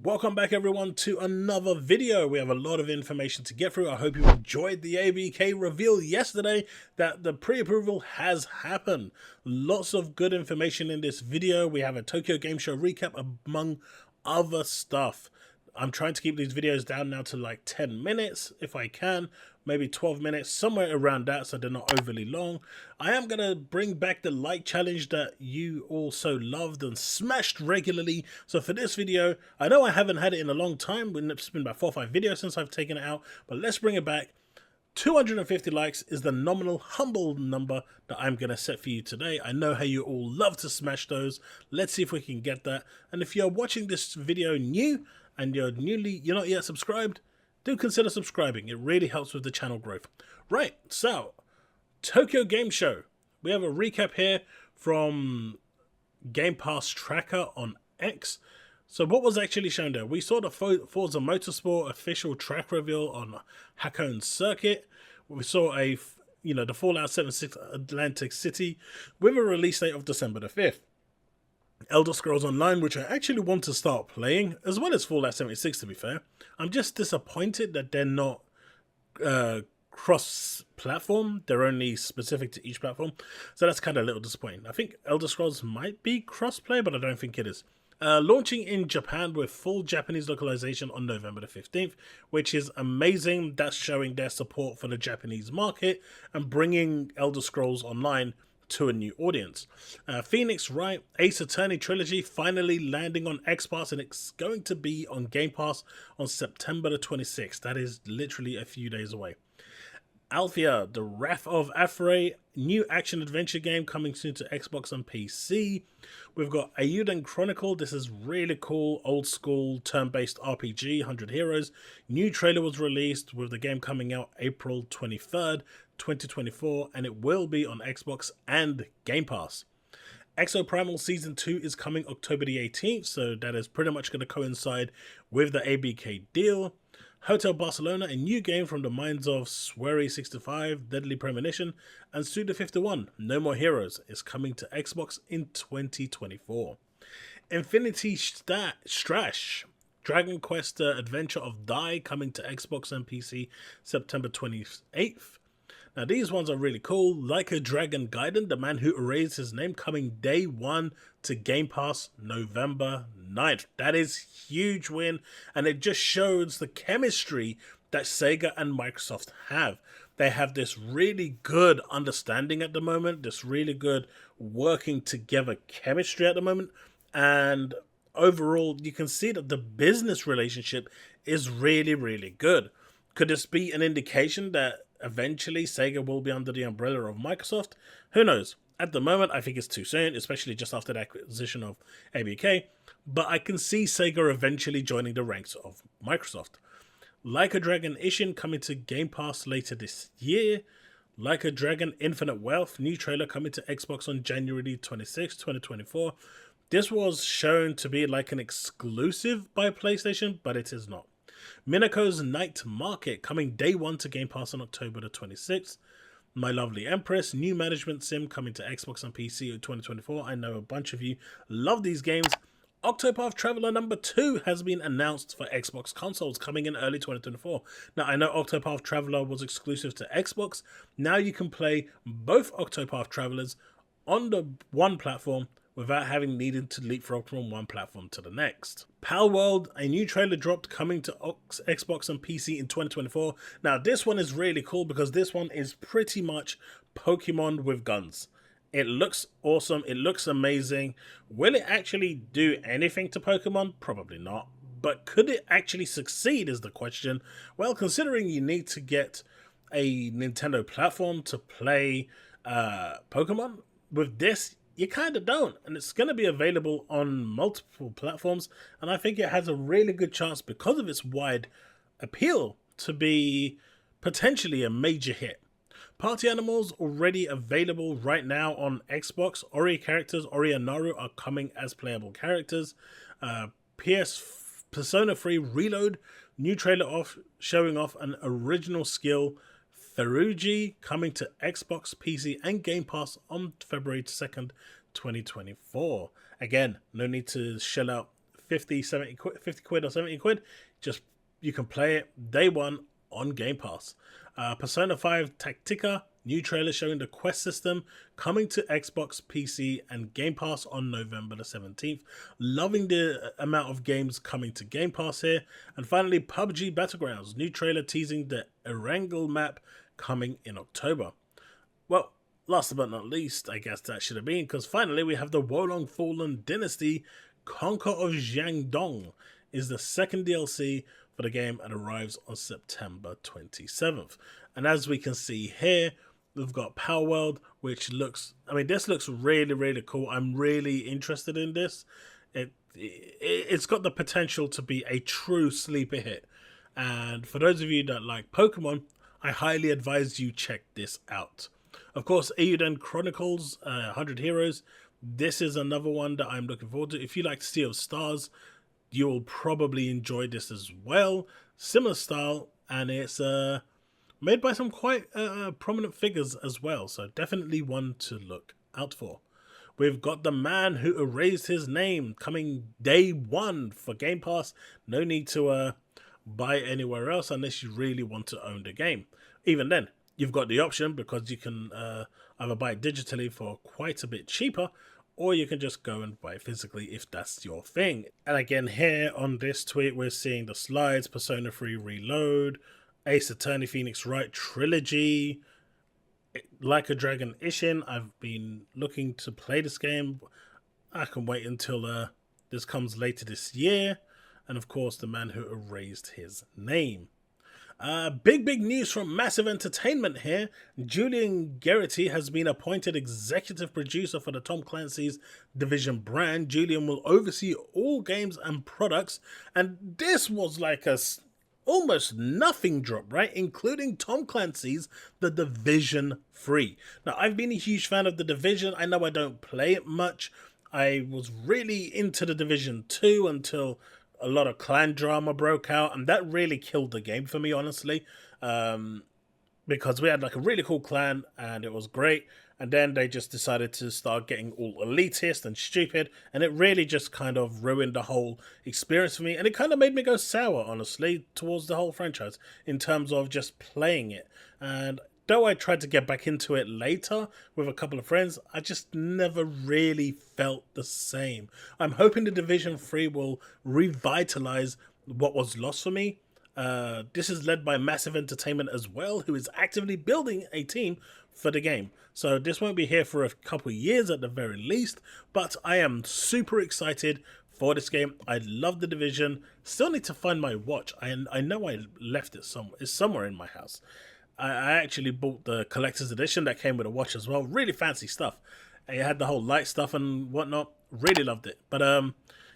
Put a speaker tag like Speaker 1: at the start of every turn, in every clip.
Speaker 1: Welcome back everyone to another video. We have a lot of information to get through. I hope you enjoyed the ABK reveal yesterday that the pre-approval has happened. Lots of good information in this video. We have a Tokyo Game Show recap among other stuff. I'm trying to keep these videos down now to like 10 minutes if I can, maybe 12 minutes, somewhere around that, so they're not overly long. I am going to bring back the like challenge that you also loved and smashed regularly. So for this video, I know I haven't had it in a long time. It's been about 4 or 5 videos since I've taken it out, but let's bring it back. 250 likes is the nominal humble number that I'm going to set for you today. I know how you all love to smash those. Let's see if we can get that. And if you're watching this video new and you're not yet subscribed, do consider subscribing. It really helps with the channel growth. Right, so Tokyo Game Show. We have a recap here from Game Pass Tracker on X. So what was actually shown there? We saw the Forza Motorsport official track reveal on Hakone Circuit. We saw the Fallout 76 Atlantic City with a release date of December the 5th. Elder Scrolls Online, which I actually want to start playing, as well as Fallout 76 to be fair. I'm just disappointed that they're not cross-platform. They're only specific to each platform. So that's kind of a little disappointing. I think Elder Scrolls might be cross-play, but I don't think it is. Launching in Japan with full Japanese localization on November the 15th, which is amazing. That's showing their support for the Japanese market and bringing Elder Scrolls Online to a new audience. Phoenix Wright, Ace Attorney Trilogy finally landing on X Pass, and it's going to be on Game Pass on September the 26th. That is literally a few days away. Althea, The Wrath of Aphray, new action-adventure game coming soon to Xbox and PC. We've got Ayuden Chronicle. This is really cool, old-school, turn-based RPG, 100 Heroes. New trailer was released with the game coming out April 23rd, 2024, and it will be on Xbox and Game Pass. Exoprimal Season 2 is coming October the 18th, so that is pretty much going to coincide with the ABK deal. Hotel Barcelona, a new game from the minds of Swery65, Deadly Premonition, and Suda51, No More Heroes, is coming to Xbox in 2024. Infinity Strash, Dragon Quest Adventure of Dai, coming to Xbox and PC September 28th. Now these ones are really cool. Like a Dragon Gaiden, The Man Who Erased His Name, coming day one to Game Pass November 9th. That is huge win, and it just shows the chemistry that Sega and Microsoft have. They have this really good understanding at the moment, this really good working together chemistry at the moment, and overall you can see that the business relationship is really, really good. Could this be an indication that eventually Sega will be under the umbrella of Microsoft? Who knows? At the moment, I think it's too soon, especially just after the acquisition of ABK. But I can see Sega eventually joining the ranks of Microsoft. Like a Dragon Ishin coming to Game Pass later this year. Like a Dragon Infinite Wealth, new trailer coming to Xbox on January 26, 2024. This was shown to be like an exclusive by PlayStation, but it is not. Minako's Night Market coming day one to Game Pass on October the 26th. My Lovely Empress, new management sim coming to Xbox and PC in 2024. I know a bunch of you love these games. Octopath Traveler number 2 has been announced for Xbox consoles coming in early 2024. Now I know Octopath Traveler was exclusive to Xbox. Now you can play both Octopath Travelers on the one platform without having needed to leapfrog from one platform to the next. Palworld, a new trailer dropped coming to Xbox and PC in 2024. Now this one is really cool because this one is pretty much Pokemon with guns. It looks awesome, it looks amazing. Will it actually do anything to Pokemon? Probably not. But could it actually succeed is the question. Well, considering you need to get a Nintendo platform to play Pokemon, with this you kind of don't, and it's going to be available on multiple platforms, and I think it has a really good chance because of its wide appeal to be potentially a major hit. Party Animals already available right now on Xbox. Ori characters, Ori and Naru, are coming as playable characters. Persona 3 Reload, new trailer showing off an original skill, Ferrugi, coming to Xbox, PC, and Game Pass on February 2nd, 2024. Again, no need to shell out 50 quid or 70 quid. Just, you can play it day one on Game Pass. Persona 5 Tactica, new trailer showing the quest system coming to Xbox, PC, and Game Pass on November the 17th. Loving the amount of games coming to Game Pass here. And finally, PUBG Battlegrounds, new trailer teasing the Erangel map coming in October. Well, last but not least, I guess that should have been, because finally we have the Wolong Fallen Dynasty Conquer of Jiangdong is the second DLC for the game and arrives on September 27th. And as we can see here, we've got Power World, which looks, I mean, this looks really, really cool. I'm really interested in this. It's got the potential to be a true sleeper hit. And for those of you that like Pokemon, I highly advise you check this out. Of course, Eiyuden Chronicles, 100 Heroes. This is another one that I'm looking forward to. If you like Sea of Stars, you will probably enjoy this as well. Similar style, and it's made by some quite prominent figures as well. So definitely one to look out for. We've got The Man Who Erased His Name coming day one for Game Pass. No need to buy it anywhere else unless you really want to own the game. Even then, you've got the option, because you can either buy it digitally for quite a bit cheaper, or you can just go and buy it physically if that's your thing. And again, here on this tweet, we're seeing the slides, Persona 3 Reload, Ace Attorney Phoenix Wright Trilogy, Like a Dragon Ishin. I've been looking to play this game. I can wait until this comes later this year. And of course, The Man Who Erased His Name. Big news from Massive Entertainment here. Julian Garrity has been appointed executive producer for the Tom Clancy's Division brand. Julian will oversee all games and products, and this was like a almost nothing drop, right? Including Tom Clancy's The Division 3. Now, I've been a huge fan of The Division. I know I don't play it much. I was really into The Division 2 until a lot of clan drama broke out, and that really killed the game for me, honestly, because we had like a really cool clan and it was great, and then they just decided to start getting all elitist and stupid, and it really just kind of ruined the whole experience for me, and it kind of made me go sour, honestly, towards the whole franchise in terms of just playing it. And though I tried to get back into it later with a couple of friends, I just never really felt the same. I'm hoping the Division 3 will revitalize what was lost for me. This is led by Massive Entertainment as well, who is actively building a team for the game. So this won't be here for a couple of years at the very least, but I am super excited for this game. I love The Division. Still need to find my watch. I know I left it somewhere. It's somewhere in my house. I actually bought the collector's edition that came with a watch as well. Really fancy stuff. It had the whole light stuff and whatnot. Really loved it. But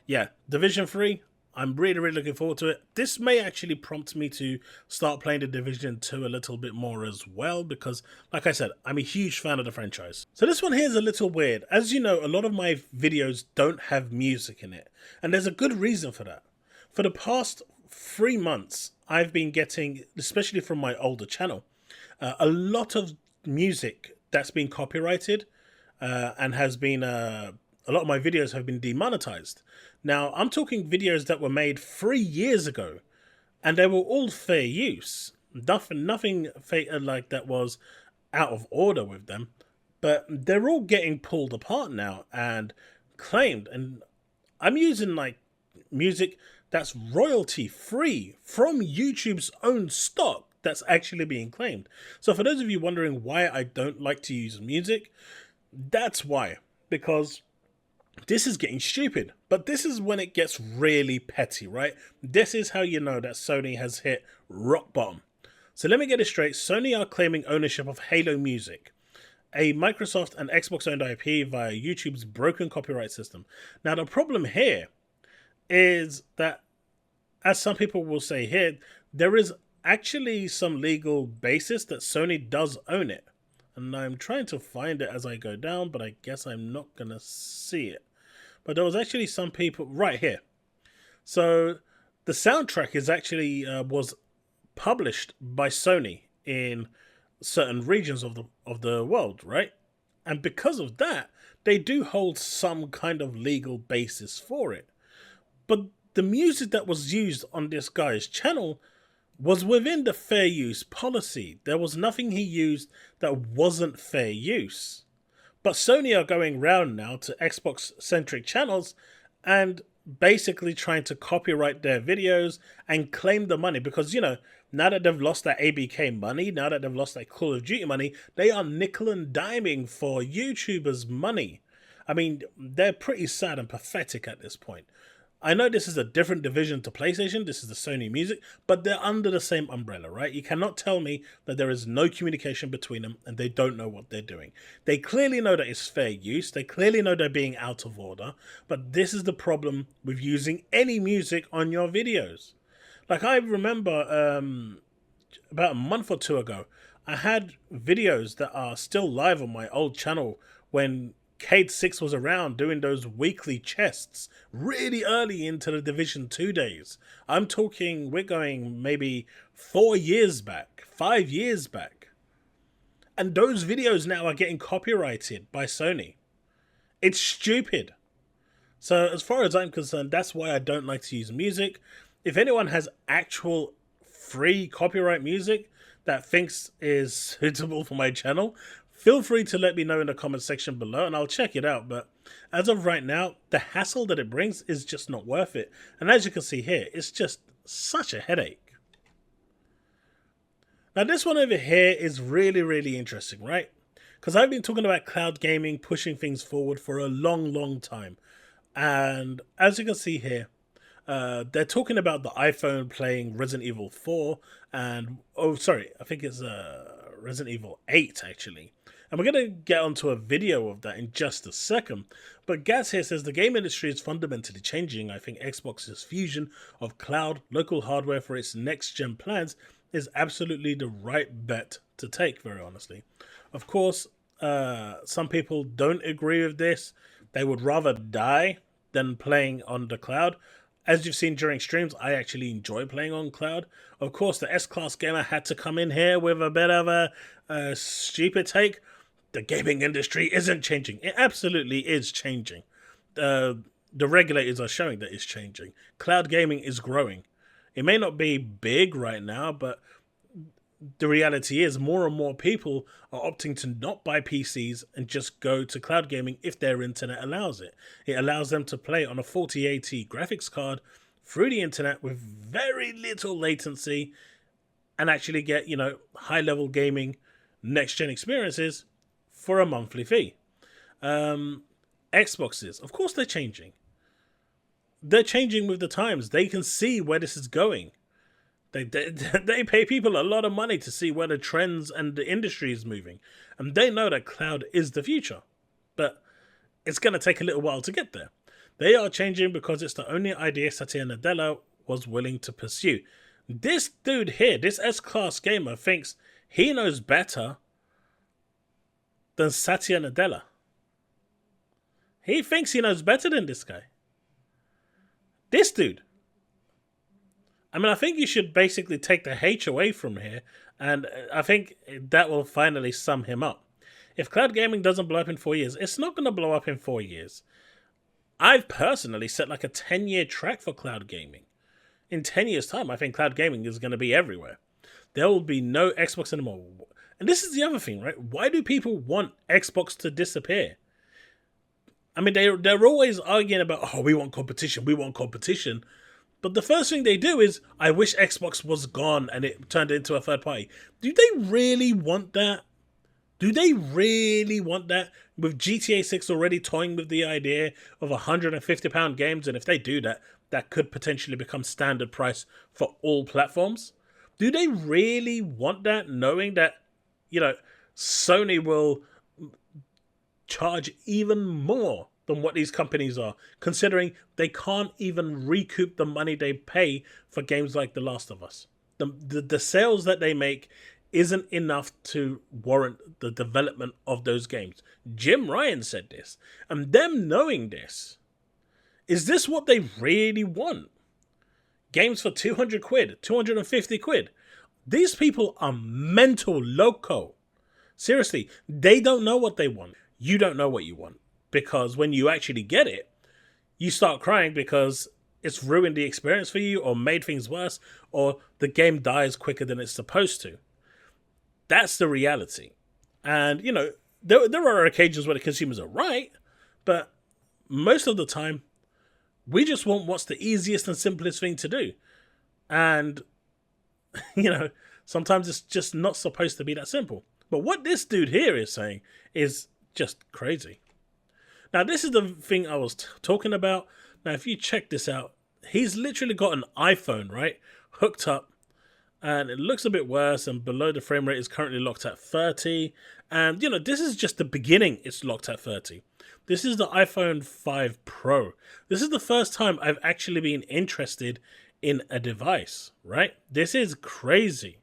Speaker 1: yeah, Division 3, I'm really looking forward to it. This may actually prompt me to start playing the Division 2 a little bit more as well, because, like I said, I'm a huge fan of the franchise. So this one here is a little weird. As you know, a lot of my videos don't have music in it, and there's a good reason for that. For the past 3 months, I've been getting, especially from my older channel, a lot of music that's been copyrighted and has been a lot of my videos have been demonetized. Now, I'm talking videos that were made 3 years ago, and they were all fair use. Nothing like that was out of order with them, but they're all getting pulled apart now and claimed. And I'm using like music that's royalty free from YouTube's own stock that's actually being claimed. So for those of you wondering why I don't like to use music, that's why. Because this is getting stupid. But this is when it gets really petty, right? This is how you know that Sony has hit rock bottom. So let me get it straight. Sony are claiming ownership of Halo Music, a Microsoft and Xbox owned IP via YouTube's broken copyright system. Now the problem here is that, as some people will say here, there is actually some legal basis that Sony does own it. And I'm trying to find it as I go down, but I guess I'm not going to see it. But there was actually some people right here. So the soundtrack is actually was published by Sony in certain regions of the world, right? And because of that, they do hold some kind of legal basis for it. But the music that was used on this guy's channel was within the fair use policy. There was nothing he used that wasn't fair use. But Sony are going round now to Xbox-centric channels and basically trying to copyright their videos and claim the money. Because, you know, now that they've lost that ABK money, now that they've lost that Call of Duty money, they are nickel and diming for YouTubers' money. I mean, they're pretty sad and pathetic at this point. I know this is a different division to PlayStation, this is the Sony Music, but they're under the same umbrella, right? You cannot tell me that there is no communication between them and they don't know what they're doing. They clearly know that it's fair use, they clearly know they're being out of order, but this is the problem with using any music on your videos. Like, I remember about a month or two ago, I had videos that are still live on my old channel when Cade 6 was around doing those weekly chests really early into the Division 2 days. I'm talking, we're going maybe 4 years back, 5 years back. And those videos now are getting copyrighted by Sony. It's stupid. So as far as I'm concerned, that's why I don't like to use music. If anyone has actual free copyright music that thinks is suitable for my channel, feel free to let me know in the comment section below and I'll check it out. But as of right now, the hassle that it brings is just not worth it. And as you can see here, it's just such a headache. Now this one over here is really, really interesting, right? Because I've been talking about cloud gaming, pushing things forward for a long, long time. And as you can see here, they're talking about the iPhone playing Resident Evil 4 and, oh, sorry, I think it's Resident Evil 8 actually. And we're going to get onto a video of that in just a second. But Gaz here says the game industry is fundamentally changing. I think Xbox's fusion of cloud, local hardware for its next-gen plans is absolutely the right bet to take, very honestly. Of course, some people don't agree with this. They would rather die than playing on the cloud. As you've seen during streams, I actually enjoy playing on cloud. Of course, the S-Class gamer had to come in here with a bit of a stupid take. The gaming industry isn't changing. It absolutely is changing. The regulators are showing that it's changing. Cloud gaming is growing. It may not be big right now, but the reality is more and more people are opting to not buy PCs and just go to cloud gaming if their internet allows it. It allows them to play on a 4080 graphics card through the internet with very little latency and actually get, you know, high-level gaming next-gen experiences for a monthly fee. Xboxes, of course they're changing. They're changing with the times. They can see where this is going. They pay people a lot of money to see where the trends and the industry is moving. And they know that cloud is the future. But it's going to take a little while to get there. They are changing because it's the only idea Satya Nadella was willing to pursue. This dude here, this S-Class gamer, thinks he knows better than Satya Nadella. He thinks he knows better than this guy. This dude. I mean, I think you should basically take the H away from here, and I think that will finally sum him up. If cloud gaming doesn't blow up in 4 years, it's not going to blow up in 4 years. I've personally set like a 10-year track for cloud gaming. In 10 years' time, I think cloud gaming is going to be everywhere. There will be no Xbox anymore. And this is the other thing, right? Why do people want Xbox to disappear? I mean, they're always arguing about, oh, we want competition, we want competition. But the first thing they do is, I wish Xbox was gone and it turned into a third party. Do they really want that? Do they really want that? With GTA 6 already toying with the idea of £150 games, and if they do that, that could potentially become standard price for all platforms. Do they really want that, knowing that, you know, Sony will charge even more than what these companies are, considering they can't even recoup the money they pay for games like The Last of Us. The sales that they make isn't enough to warrant the development of those games. Jim Ryan said this. And them knowing this, is this what they really want? Games for 200 quid, 250 quid. These people are mental loco. Seriously, they don't know what they want. You don't know what you want. Because when you actually get it, you start crying because it's ruined the experience for you or made things worse, or the game dies quicker than it's supposed to. That's the reality. And, you know, there are occasions where the consumers are right, but most of the time, we just want what's the easiest and simplest thing to do. And, you know, sometimes it's just not supposed to be that simple. But what this dude here is saying is just crazy. Now, this is the thing I was talking about. Now, if you check this out, he's literally got an iPhone, right, hooked up, and it looks a bit worse, and below the frame rate is currently locked at 30. And, you know, this is just the beginning. It's locked at 30. This is the iPhone 5 Pro. This is the first time I've actually been interested in a device, right? This is crazy.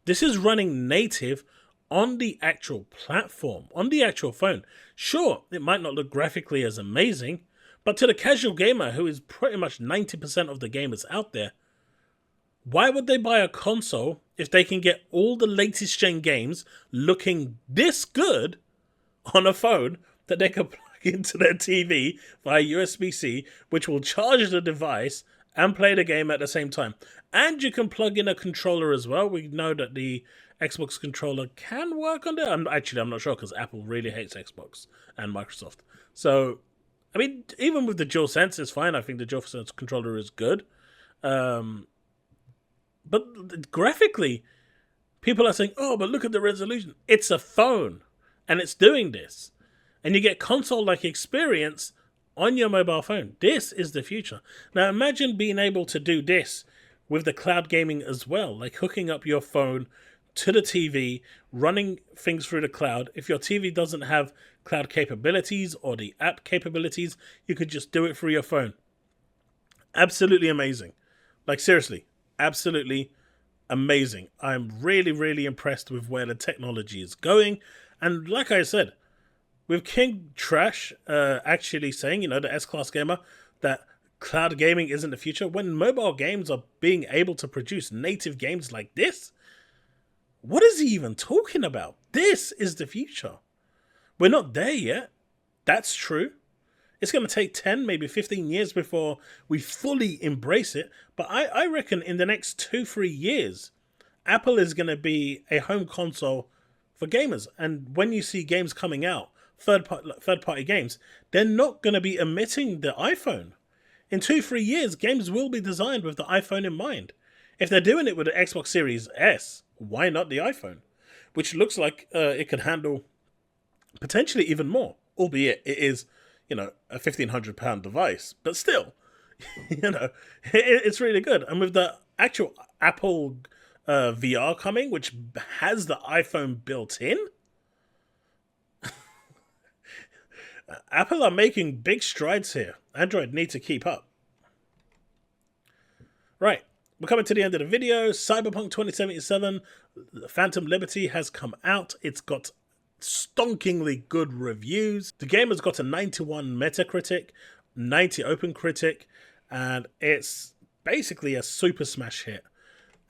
Speaker 1: This is running native on the actual platform, on the actual phone. Sure, it might not look graphically as amazing, but to the casual gamer, who is pretty much 90% of the gamers out there, why would they buy a console if they can get all the latest gen games looking this good on a phone that they can plug into their TV via USB-C, which will charge the device and play the game at the same time? And you can plug in a controller as well. We know that the Xbox controller can work on there. I'm not sure, because Apple really hates Xbox and Microsoft. So, I mean, even with the DualSense, it's fine. I think the DualSense controller is good. But graphically, people are saying, oh, but look at the resolution. It's a phone, and it's doing this. And you get console-like experience on your mobile phone. This is the future. Now, imagine being able to do this with the cloud gaming as well, like hooking up your phone to the TV, running things through the cloud. If your TV doesn't have cloud capabilities or the app capabilities, you could just do it through your phone. Absolutely amazing. Like, seriously. Absolutely amazing. I'm really, really impressed with where the technology is going. And like I said, with King Trash actually saying, you know, the S-Class Gamer, that cloud gaming isn't the future, when mobile games are being able to produce native games like this, what is he even talking about? This is the future. We're not there yet. That's true. It's going to take 10, maybe 15 years before we fully embrace it. But I reckon in the next 2-3 years, Apple is going to be a home console for gamers. And when you see games coming out, third-party games, they're not going to be omitting the iPhone. In 2-3 years, games will be designed with the iPhone in mind. If they're doing it with the Xbox Series S, why not the iPhone? Which looks like it could handle potentially even more, albeit it is, you know, a £1,500 device, but still, you know, it's really good. And with the actual Apple VR coming, which has the iPhone built in, Apple are making big strides here. Android need to keep up. Right, we're coming to the end of the video. Cyberpunk 2077, Phantom Liberty has come out. It's got stonkingly good reviews. The game has got a 91 Metacritic, 90 OpenCritic, and it's basically a super smash hit.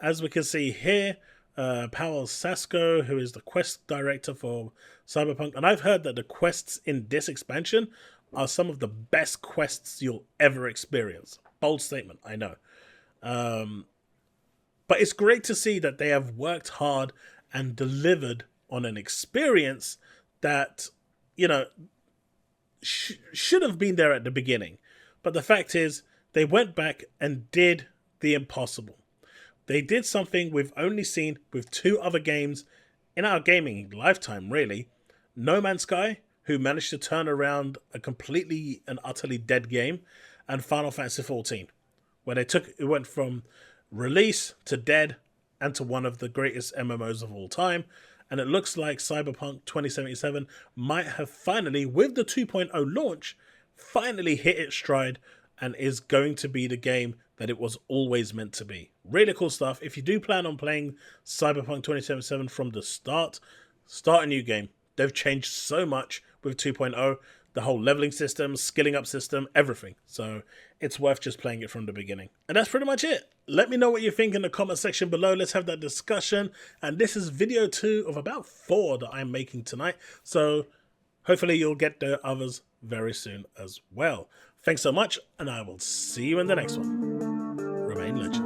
Speaker 1: As we can see here, Paweł Sasko, who is the quest director for Cyberpunk, and I've heard that the quests in this expansion are some of the best quests you'll ever experience. Bold statement, I know. But it's great to see that they have worked hard and delivered on an experience that, you know, should have been there at the beginning. But the fact is, they went back and did the impossible. They did something we've only seen with 2 other games in our gaming lifetime, really. No Man's Sky, who managed to turn around a completely and utterly dead game, and Final Fantasy XIV, where it went from release to dead and to one of the greatest MMOs of all time. And it looks like Cyberpunk 2077 might have finally, with the 2.0 launch, finally hit its stride and is going to be the game that it was always meant to be. Really cool stuff. If you do plan on playing Cyberpunk 2077 from the start a new game. They've changed so much with 2.0. The whole leveling system, skilling up system, everything. So it's worth just playing it from the beginning. And that's pretty much it. Let me know what you think in the comment section below. Let's have that discussion. And this is video 2 of about 4 that I'm making tonight. So hopefully you'll get the others very soon as well. Thanks so much, and I will see you in the next one. Remain legend.